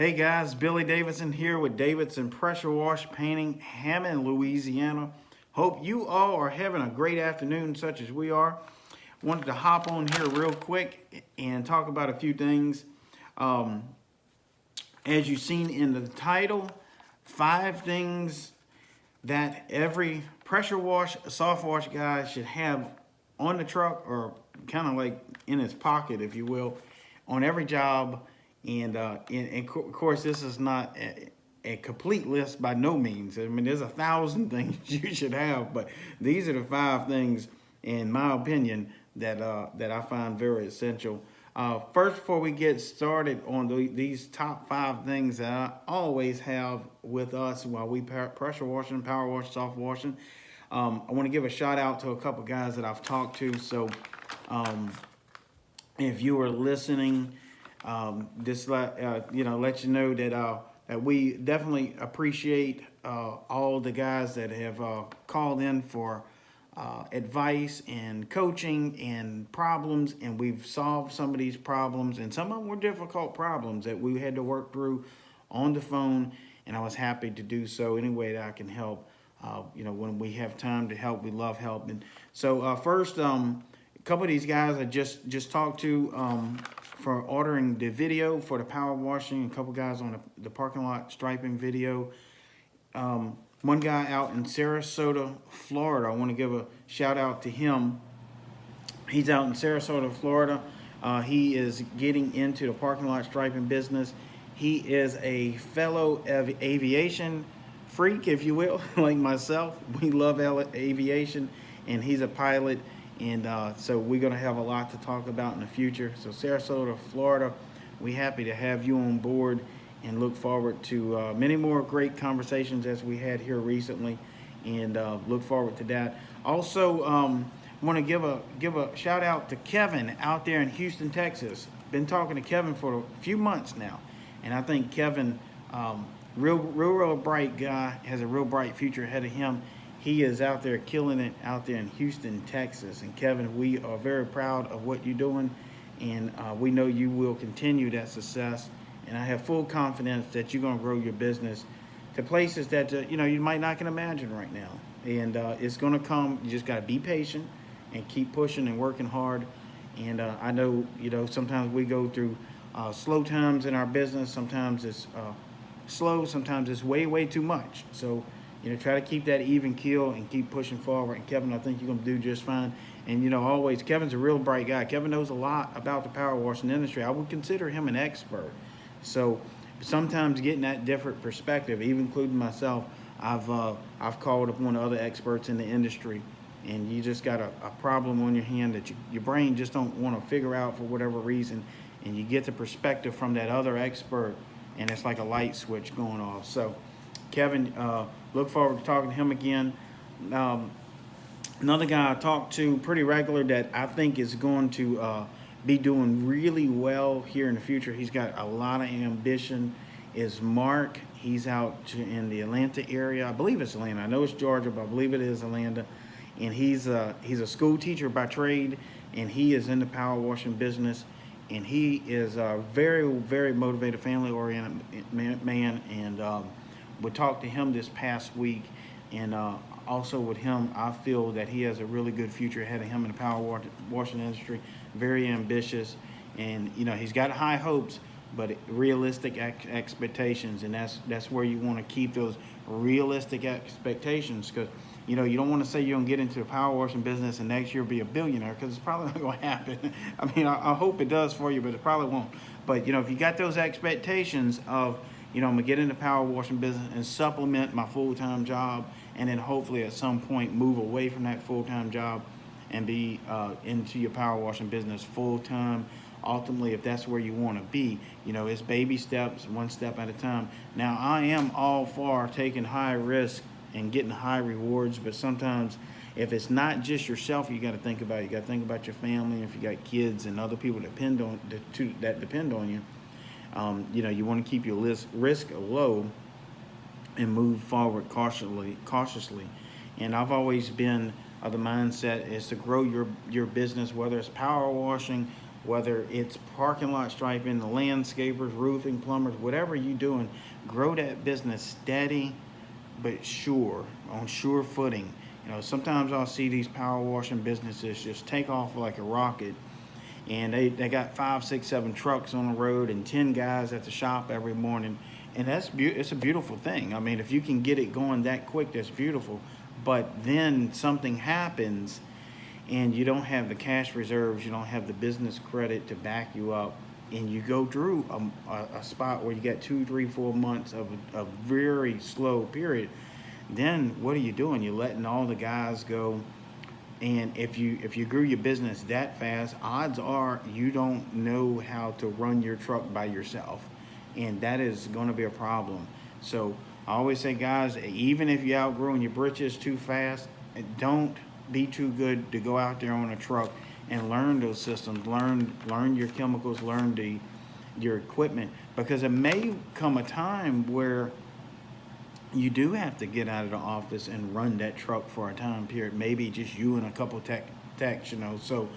Hey guys, Billy Davidson here with Davidson Pressure Wash Painting, Hammond, Louisiana. Hope you all are having a great afternoon such as we are. Wanted to hop on here real quick and talk about a few things. Um, as you've seen in the title, 5 things that every pressure wash, soft wash guy should have on the truck, or kind of like in his pocket, if you will, on every job. And of course, this is not a complete list by no means. I mean, there's 1,000 things you should have, but these are the 5 things, in my opinion, that I find very essential. First, before we get started on these top 5 things that I always have with us while we pressure washing, power wash, soft washing, I want to give a shout out to a couple guys that I've talked to. So if you are listening, just let you know that we definitely appreciate all the guys that have called in for advice and coaching and problems, and we've solved some of these problems, and some of them were difficult problems that we had to work through on the phone, and I was happy to do so any way that I can help. When we have time to help, we love helping. So first, a couple of these guys I just talked to for ordering the video for the power washing. A couple guys on the parking lot striping video. One guy out in Sarasota, Florida. I want to give a shout out to him. He's out in Sarasota, Florida. He is getting into the parking lot striping business. He is a fellow aviation freak, if you will, like myself. We love aviation, and he's a pilot. And so we're going to have a lot to talk about in the future. So Sarasota, Florida, we're happy to have you on board and look forward to many more great conversations as we had here recently, and look forward to that. Also, want to give a shout out to Kevin out there in Houston, Texas. Been talking to Kevin for a few months now, and I think Kevin, real bright guy, has a real bright future ahead of him. He is out there killing it out there in Houston, Texas. And Kevin, we are very proud of what you're doing, and we know you will continue that success. And I have full confidence that you're going to grow your business to places that you might not can imagine right now. And it's going to come. You just got to be patient and keep pushing and working hard. And I know sometimes we go through slow times in our business. Sometimes it's slow. Sometimes it's way too much. So try to keep that even keel and keep pushing forward. And Kevin, I think you're going to do just fine. And always, Kevin's a real bright guy. Kevin knows a lot about the power washing industry. I would consider him an expert. So sometimes getting that different perspective, even including myself, I've called upon other experts in the industry, and you just got a problem on your hand that your brain just don't want to figure out for whatever reason, and you get the perspective from that other expert, and it's like a light switch going off. So Kevin, look forward to talking to him again. Another guy I talk to pretty regular that I think is going to be doing really well here in the future. He's got a lot of ambition. Is Marc. He's out in the Atlanta area. I believe it's Atlanta. I know it's Georgia, but I believe it is Atlanta. And he's a school teacher by trade, and he is in the power washing business. And he is a very motivated, family-oriented man. And we talked to him this past week, and also with him, I feel that he has a really good future ahead of him in the power washing industry. Very ambitious, and he's got high hopes, but realistic expectations, and that's where you want to keep those realistic expectations, because you don't want to say you're gonna get into the power washing business and next year be a billionaire, because it's probably not going to happen. I mean, I hope it does for you, but it probably won't. But if you got those expectations of I'm gonna get into power washing business and supplement my full-time job, and then hopefully at some point move away from that full-time job and be into your power washing business full-time. Ultimately, if that's where you want to be, it's baby steps, one step at a time. Now, I am all for taking high risk and getting high rewards, but sometimes if it's not just yourself, you got to think about it. You got to think about your family. If you got kids and other people that depend on you, you want to keep your risk low and move forward cautiously. And I've always been of the mindset is to grow your business, whether it's power washing, whether it's parking lot striping, the landscapers, roofing, plumbers, whatever you're doing, grow that business steady but sure, on sure footing. Sometimes I'll see these power washing businesses just take off like a rocket, and they got 5, 6, 7 trucks on the road and 10 guys at the shop every morning, and it's a beautiful thing. I mean, if you can get it going that quick, that's beautiful. But then something happens, and you don't have the cash reserves, you don't have the business credit to back you up, and you go through a spot where you get 2, 3, 4 months of a very slow period. Then what are you doing? You're letting all the guys go. And if you grew your business that fast, odds are you don't know how to run your truck by yourself, and that is going to be a problem. So I always say, guys, even if you're outgrowing your britches too fast, don't be too good to go out there on a truck and learn those systems, learn your chemicals, learn your equipment, because it may come a time where you do have to get out of the office and run that truck for a time period, maybe just you and a couple techs. So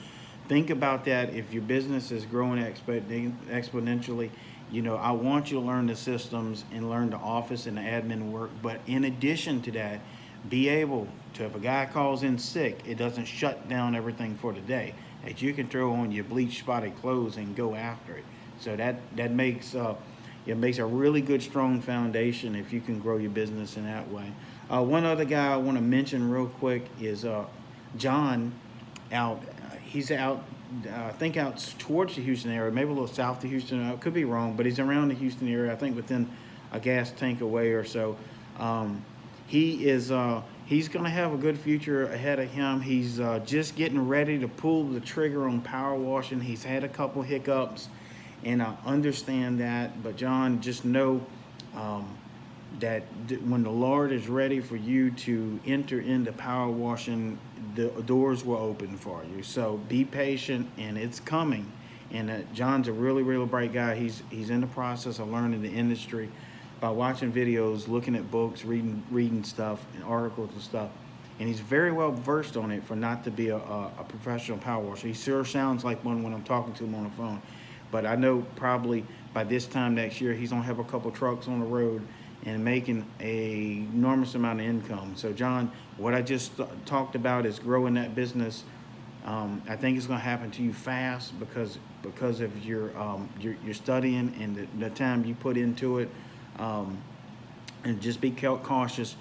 think about that. If your business is growing exponentially, I want you to learn the systems and learn the office and the admin work. But in addition to that, be able to, if a guy calls in sick, it doesn't shut down everything for the day. That you can throw on your bleach spotted clothes and go after it. So that makes it makes a really good, strong foundation if you can grow your business in that way. One other guy I want to mention real quick is John. He's out, I think out towards the Houston area, maybe a little south of Houston. I could be wrong, but he's around the Houston area. I think within a gas tank away or so. He's going to have a good future ahead of him. He's just getting ready to pull the trigger on power washing. He's had a couple hiccups, and I understand that. But John, just know that when the Lord is ready for you to enter into power washing, the doors will open for you. So be patient, and it's coming. And John's a really, really bright guy. He's in the process of learning the industry by watching videos, looking at books, reading stuff and articles and stuff. And he's very well versed on it for not to be a professional power washer. He sure sounds like one when I'm talking to him on the phone. But I know probably by this time next year, he's going to have a couple trucks on the road and making a enormous amount of income. So John, what I just talked about is growing that business. I think it's going to happen to you fast because of your studying and the time you put into it. And just be cautious.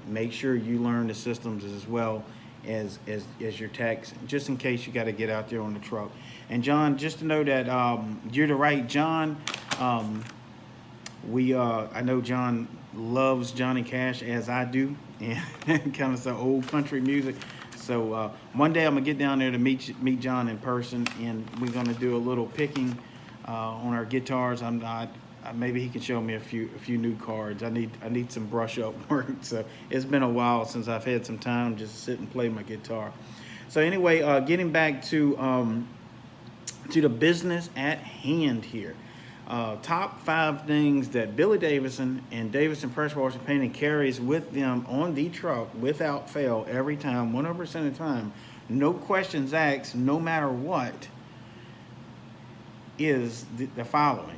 Make sure you learn the systems as well as your techs, just in case you got to get out there on the truck. And John, just to know that you're the right John. I know John loves Johnny Cash as I do, and kind of some old country music. So one day I'm gonna get down there to meet John in person, and we're gonna do a little picking on our guitars. Maybe he can show me a few new cards. I need some brush up work. So it's been a while since I've had some time just to sit and play my guitar. So anyway, getting back to the business at hand here. Top 5 things that Billy Davison and Davison Pressure Washing Painting carries with them on the truck without fail every time, 100% of the time, no questions asked, no matter what, is the following.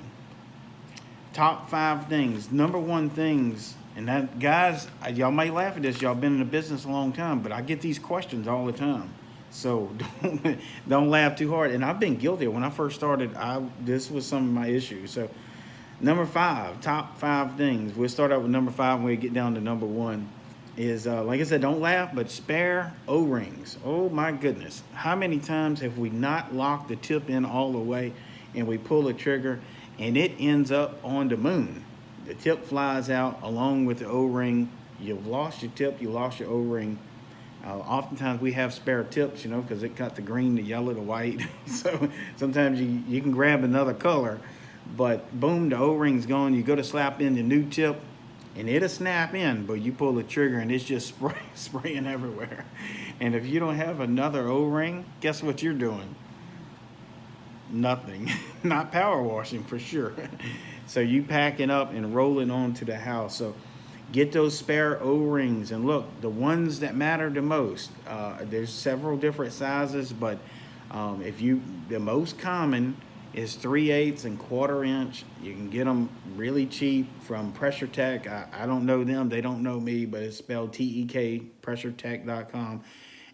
Top 5 things. Number 1 things, and that, guys, y'all might laugh at this. Y'all been in the business a long time, but I get these questions all the time. So don't laugh too hard. And I've been guilty. When I first started, this was some of my issues. So number 5, top 5 things. We'll start out with number 5 when we get down to number 1. Is like I said, don't laugh, but spare O-rings. Oh my goodness. How many times have we not locked the tip in all the way and we pull the trigger and it ends up on the moon? The tip flies out along with the O-ring. You've lost your tip, you lost your O-ring. Oftentimes we have spare tips, because it got the green, the yellow, the white. So sometimes you can grab another color, but boom, the O-ring's gone. You go to slap in the new tip, and it'll snap in, but you pull the trigger, and it's just spraying everywhere. And if you don't have another O-ring, guess what you're doing? Nothing. Not power washing for sure. So you packing up and rolling on to the house. So get those spare O-rings, and look, the ones that matter the most. There's several different sizes, but The most common is 3/8 and 1/4 inch. You can get them really cheap from Pressure Tech. I don't know them, they don't know me, but it's spelled TEK, pressuretech.com.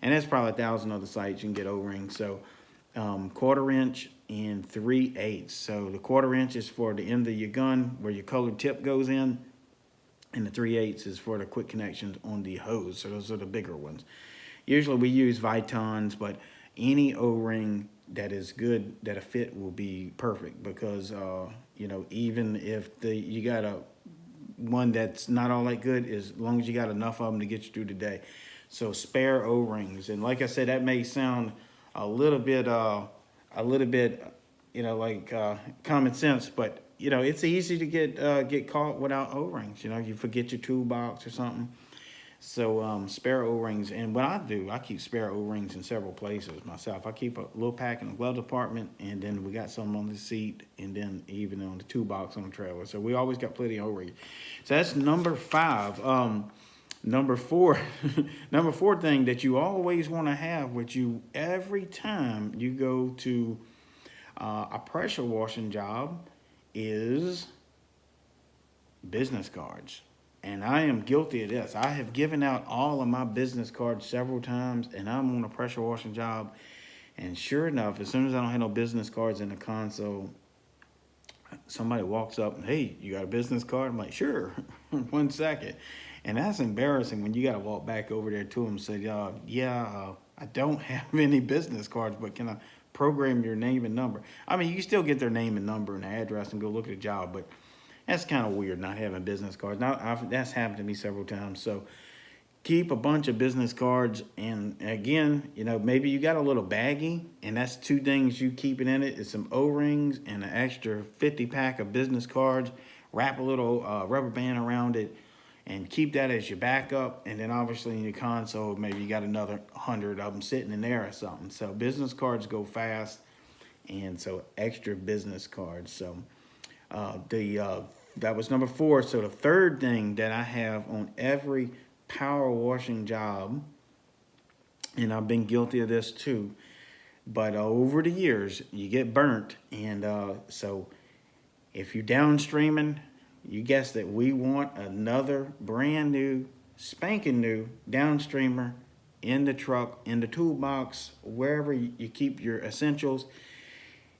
And there's probably 1,000 other sites you can get O-rings. So 1/4 inch and 3/8. So the 1/4 inch is for the end of your gun where your colored tip goes in, and the 3/8 is for the quick connections on the hose. So those are the bigger ones. Usually we use Vitons, but any O-ring that is good, that a fit will be perfect, because even if you got a one that's not all that good, as long as you got enough of them to get you through the day. So spare O-rings, and like I said, that may sound a little bit like common sense, but it's easy to get caught without O-rings. You forget your toolbox or something. So spare O-rings, and what I do, I keep spare O-rings in several places myself. I keep a little pack in the glove department, and then we got some on the seat, and then even on the toolbox on the trailer. So we always got plenty of O-rings. So that's number 5. Number 4, number 4 thing that you always want to have with you every time you go to a pressure washing job is business cards. And I am guilty of this. I have given out all of my business cards several times, and I'm on a pressure washing job. And sure enough, as soon as I don't have no business cards in the console, somebody walks up and, hey, you got a business card? I'm like, sure, 1 second. And that's embarrassing when you got to walk back over there to them and say, I don't have any business cards, but can I program your name and number? I mean, you can still get their name and number and address and go look at the job, but that's kind of weird not having business cards. That's happened to me several times. So keep a bunch of business cards. And again, maybe you got a little baggie, and that's 2 things you keep it in it. It's some O-rings and an extra 50 pack of business cards. Wrap a little rubber band around it and keep that as your backup. And then obviously in your console, maybe you got another 100 of them sitting in there or something. So business cards go fast, and so extra business cards. So that was number 4. So the third thing that I have on every power washing job, and I've been guilty of this too, but over the years you get burnt, and so if you're downstreaming, you guessed it, we want another brand new, spanking new downstreamer in the truck, in the toolbox, wherever you keep your essentials,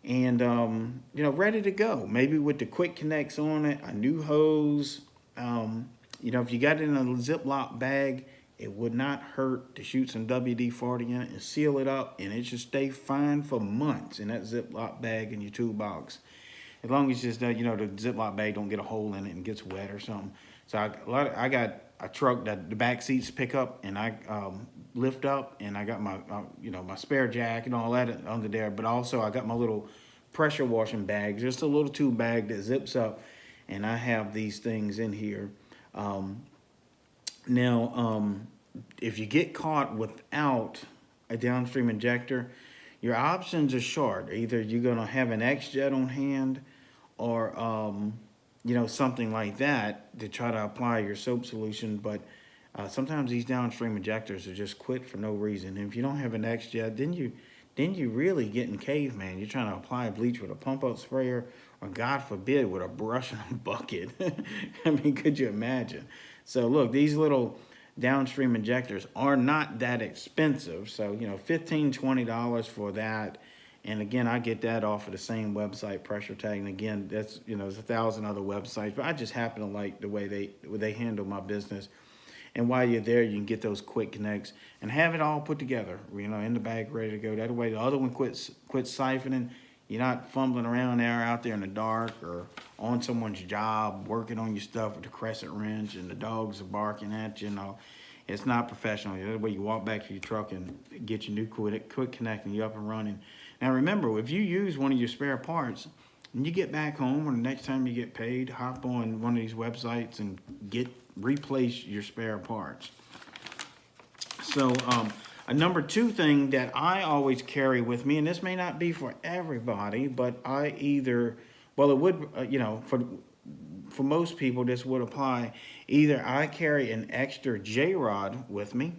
and ready to go. Maybe with the quick connects on it, a new hose. If you got it in a Ziploc bag, it would not hurt to shoot some WD-40 in it and seal it up, and it should stay fine for months in that Ziploc bag in your toolbox. As long as just the Ziploc bag don't get a hole in it and gets wet or something. So I got a truck that the back seats pick up, and I lift up, and I got my my spare jack and all that under there. But also I got my little pressure washing bag, just a little tube bag that zips up, and I have these things in here. If you get caught without a downstream injector, your options are short. Either you're gonna have an X-Jet on hand, or something like that to try to apply your soap solution. But sometimes these downstream injectors are just quit for no reason. And if you don't have an X-Jet, then you really getting caveman. You're trying to apply bleach with a pump out sprayer, or God forbid with a brush and a bucket. I mean, could you imagine? So look, these little downstream injectors are not that expensive. So $15, $20 for that. And again, I get that off of the same website, Pressure Tag. And again, that's there's 1,000 other websites, but I just happen to like the way they handle my business. And while you're there, you can get those quick connects and have it all put together, in the bag, ready to go. That way, the other one quits siphoning. You're not fumbling around out there in the dark, or on someone's job working on your stuff with the crescent wrench, and the dogs are barking at you. It's not professional. That way, you walk back to your truck and get your new quick connect, and you're up and running. Now remember, if you use one of your spare parts and you get back home, or the next time you get paid, hop on one of these websites and replace your spare parts. So a number 2 thing that I always carry with me, and this may not be for everybody, but it would, for most people, this would apply. Either I carry an extra J-rod with me,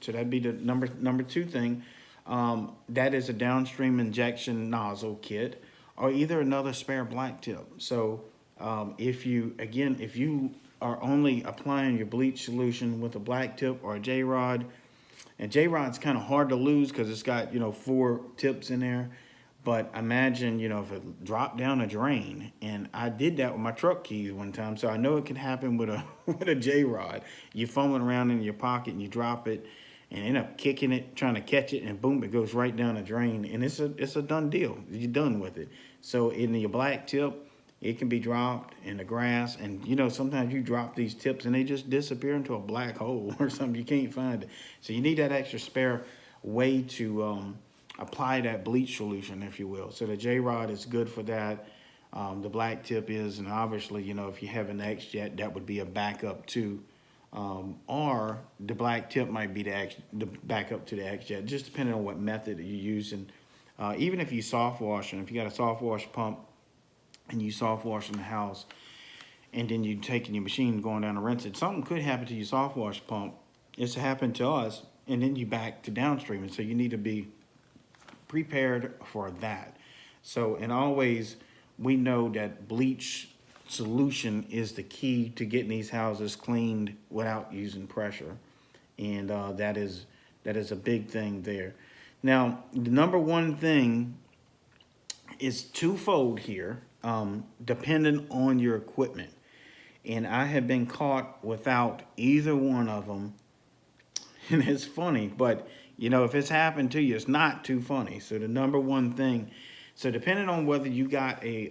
so that'd be the number 2 thing. that is a downstream injection nozzle kit, or either another spare black tip. So if you are only applying your bleach solution with a black tip or a J-rod, and J-rod's kind of hard to lose because it's got, 4 tips in there. But imagine, if it dropped down a drain, and I did that with my truck keys one time, so I know it can happen with a with a J-rod. You're fumbling around in your pocket and you drop it, and end up kicking it, trying to catch it, and boom, it goes right down the drain, and it's a done deal. You're done with it. So in your black tip, it can be dropped in the grass, and sometimes you drop these tips and they just disappear into a black hole or something. You can't find it. So you need that extra spare way to apply that bleach solution, if you will. So the J-rod is good for that. The black tip is, and obviously, if you have an X-Jet, that would be a backup too. Or the black tip might be the backup to the X-Jet, just depending on what method you're using. Even if you soft wash, and if you got a soft wash pump and you soft wash in the house, and then you taking your machine going down to rinse it, something could happen to your soft wash pump. It's happened to us, and then you back to downstream, and so you need to be prepared for that. So, and always, we know that bleach solution is the key to getting these houses cleaned without using pressure, and that is a big thing there. Now, the number one thing is twofold here, depending on your equipment, and I have been caught without either one of them, and it's funny, but if it's happened to you, it's not too funny. So the number one thing, so depending on whether you got a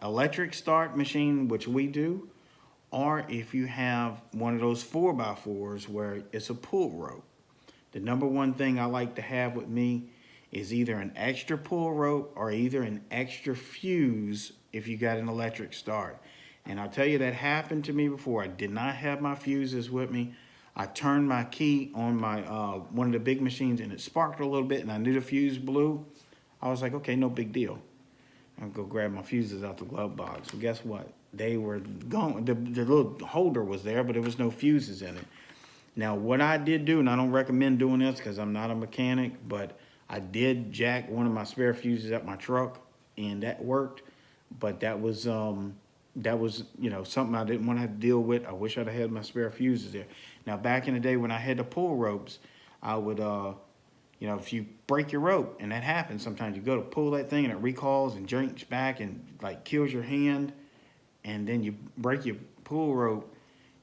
electric start machine, which we do, or if you have one of those 4x4s where it's a pull rope, the number one thing I like to have with me is either an extra pull rope or either an extra fuse if you got an electric start. And I'll tell you, that happened to me before. I did not have my fuses with me. I turned my key on my one of the big machines, and it sparked a little bit, and I knew the fuse blew. I was like, okay, no big deal. I'll go grab my fuses out the glove box. Well, guess what? They were gone. The little holder was there, but there was no fuses in it. Now, what I did do, and I don't recommend doing this because I'm not a mechanic, but I did jack one of my spare fuses at my truck, and that worked. But that was something I didn't want to have to deal with. I wish I'd have had my spare fuses there. Now, back in the day when I had the pull ropes, I would, if you break your rope, and that happens sometimes, you go to pull that thing and it recalls and jerks back and like kills your hand, and then you break your pull rope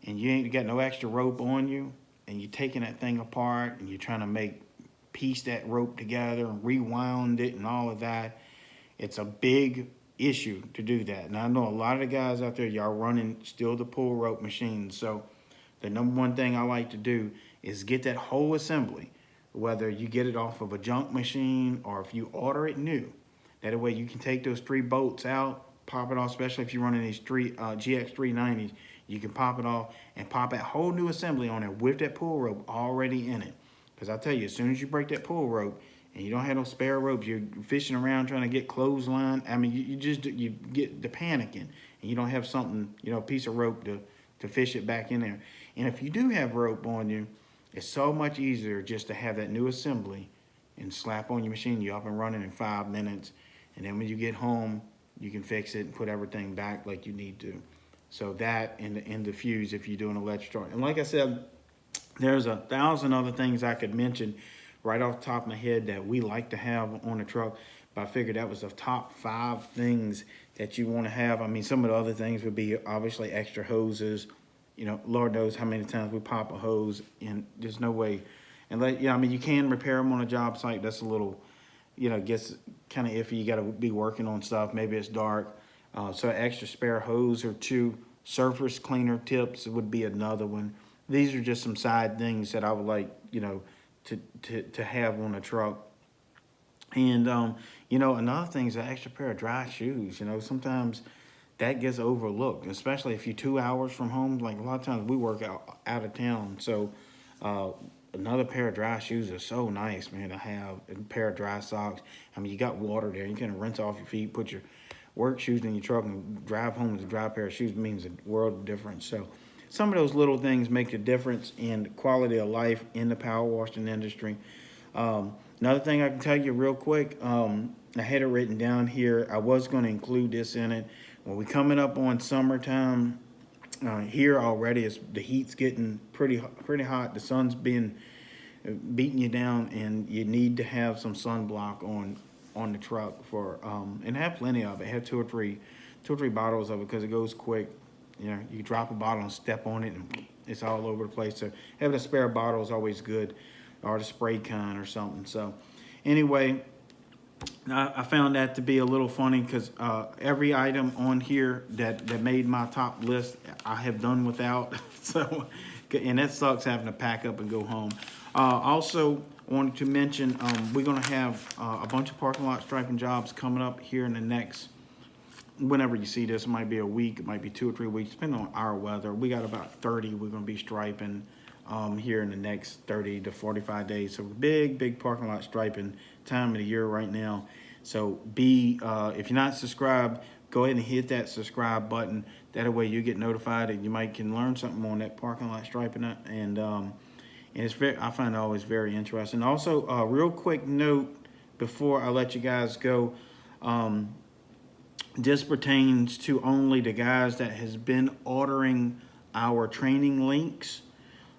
and you ain't got no extra rope on you, and you're taking that thing apart and you're trying to piece that rope together and rewound it and all of that. It's a big issue to do that. And I know a lot of the guys out there, y'all running still the pull rope machines. So the number one thing I like to do is get that whole assembly, whether you get it off of a junk machine or if you order it new. That way you can take those 3 bolts out, pop it off, especially if you're running these GX 390s. You can pop it off and pop that whole new assembly on there with that pull rope already in it. Because I tell you, as soon as you break that pull rope and you don't have no spare ropes, you're fishing around trying to get clothesline. I mean, you get the panicking, and you don't have something, a piece of rope to fish it back in there. And if you do have rope on you, it's so much easier just to have that new assembly and slap on your machine. You're up and running in 5 minutes. And then when you get home, you can fix it and put everything back like you need to. So that and the fuse if you do an electric start. And like I said, there's 1,000 other things I could mention right off the top of my head that we like to have on the truck. But I figured that was the top 5 things that you want to have. I mean, some of the other things would be obviously extra hoses. Lord knows how many times we pop a hose, and there's no way. And you can repair them on a job site. That's a little, gets kind of iffy. You got to be working on stuff. Maybe it's dark. So extra spare hose or 2. Surface cleaner tips would be another one. These are just some side things that I would like, to have on a truck. And, another thing is an extra pair of dry shoes. Sometimes that gets overlooked, especially if you're 2 hours from home. Like a lot of times we work out of town. So another pair of dry shoes is so nice, man, to have. A pair of dry socks. I mean, you got water there. You can rinse off your feet, put your work shoes in your truck, and drive home with a dry pair of shoes. Means a world of difference. So some of those little things make a difference in quality of life in the power washing industry. Another thing I can tell you real quick, I had it written down here. I was going to include this in it. When we coming up on summertime, here already, the heat's getting pretty hot. The sun's beating you down, and you need to have some sunblock on the truck for and have plenty of it. Have two or three bottles of it, because it goes quick. You know, you drop a bottle and step on it, and it's all over the place. So having a spare bottle is always good, or the spray can or something. So anyway, I found that to be a little funny, because every item on here that made my top list, I have done without. So, and that sucks having to pack up and go home. Also wanted to mention, we're going to have a bunch of parking lot striping jobs coming up here in the next, whenever you see this, it might be a week, it might be 2 or 3 weeks, depending on our weather. We got about 30 we're going to be striping here in the next 30 to 45 days. So big parking lot striping time of the year right now. So if you're not subscribed, go ahead and hit that subscribe button. That way you get notified, and you might can learn something on that parking lot striping. And it's I find it always very interesting. Also, a real quick note before I let you guys go. This pertains to only the guys that has been ordering our training links.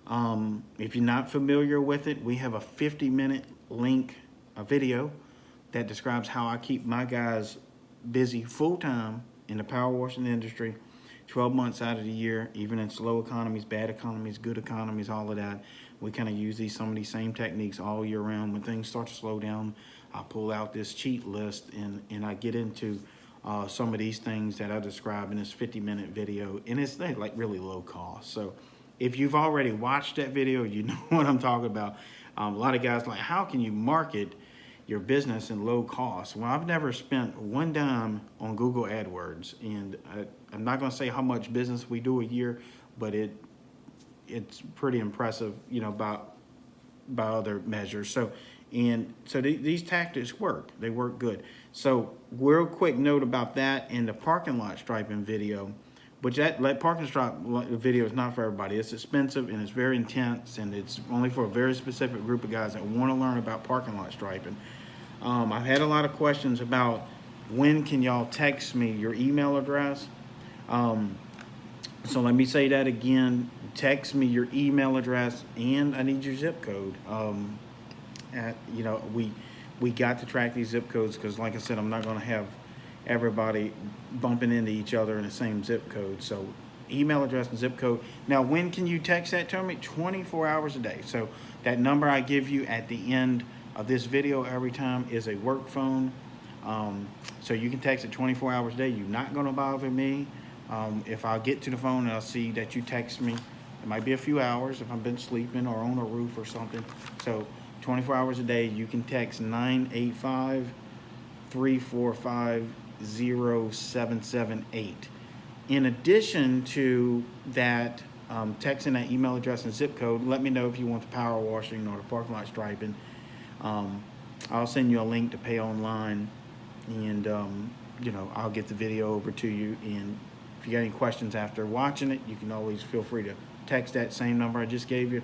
If you're not familiar with it, we have a 50-minute link, a video that describes how I keep my guys busy full-time in the power washing industry, 12 months out of the year, even in slow economies, bad economies, good economies, all of that. We kind of use some of these same techniques all year round. When things start to slow down, I pull out this cheat list, and I get into some of these things that I describe in this 50-minute video, and it's like really low cost. So if you've already watched that video, you know what I'm talking about. A lot of guys like, how can you market your business in low cost? Well, I've never spent one dime on Google AdWords, and I'm not going to say how much business we do a year, but it's pretty impressive, you know, by other measures. So these tactics work. They work good. So real quick note about that in the parking lot striping video, which that parking stripe video is not for everybody. It's expensive, and it's very intense, and it's only for a very specific group of guys that want to learn about parking lot striping. I've had a lot of questions about when can y'all text me your email address. So let me say that again. Text me your email address, and I need your zip code. You know, we got to track these zip codes, because like I said, I'm not going to have everybody bumping into each other in the same zip code. So email address and zip code. Now, when can you text that to me? 24 hours a day. So that number I give you at the end of this video every time is a work phone. So you can text it 24 hours a day. You're not going to bother me. If I get to the phone and I'll see that you text me, it might be a few hours if I've been sleeping or on a roof or something. So 24 hours a day, you can text 985-345-0778. In addition to that, texting that email address and zip code, let me know if you want the power washing or the parking lot striping. I'll send you a link to pay online, and you know, I'll get the video over to you. And if you got any questions after watching it, you can always feel free to text that same number I just gave you.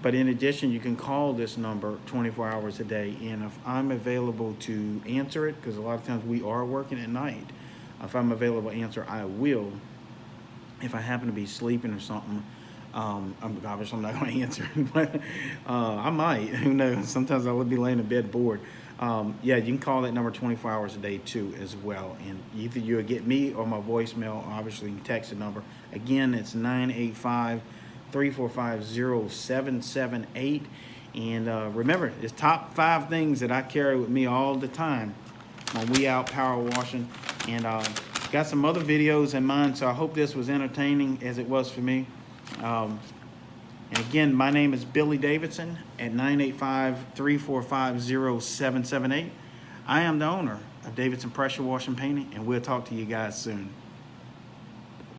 But in addition, you can call this number 24 hours a day, and if I'm available to answer it, because a lot of times we are working at night, if I'm available to answer, I will. If I happen to be sleeping or something, obviously I'm not going to answer, but I might. Who knows? Sometimes I would be laying in bed bored. Yeah, you can call that number 24 hours a day too as well, and either you'll get me or my voicemail. Obviously, you can text the number. Again, it's 985-345-0778. And remember, it's top 5 things that I carry with me all the time when we out power washing. And got some other videos in mind, so I hope this was entertaining as it was for me. And again, my name is Billy Davidson at 985-345-0778. I am the owner of Davidson Pressure Washing Painting, and we'll talk to you guys soon.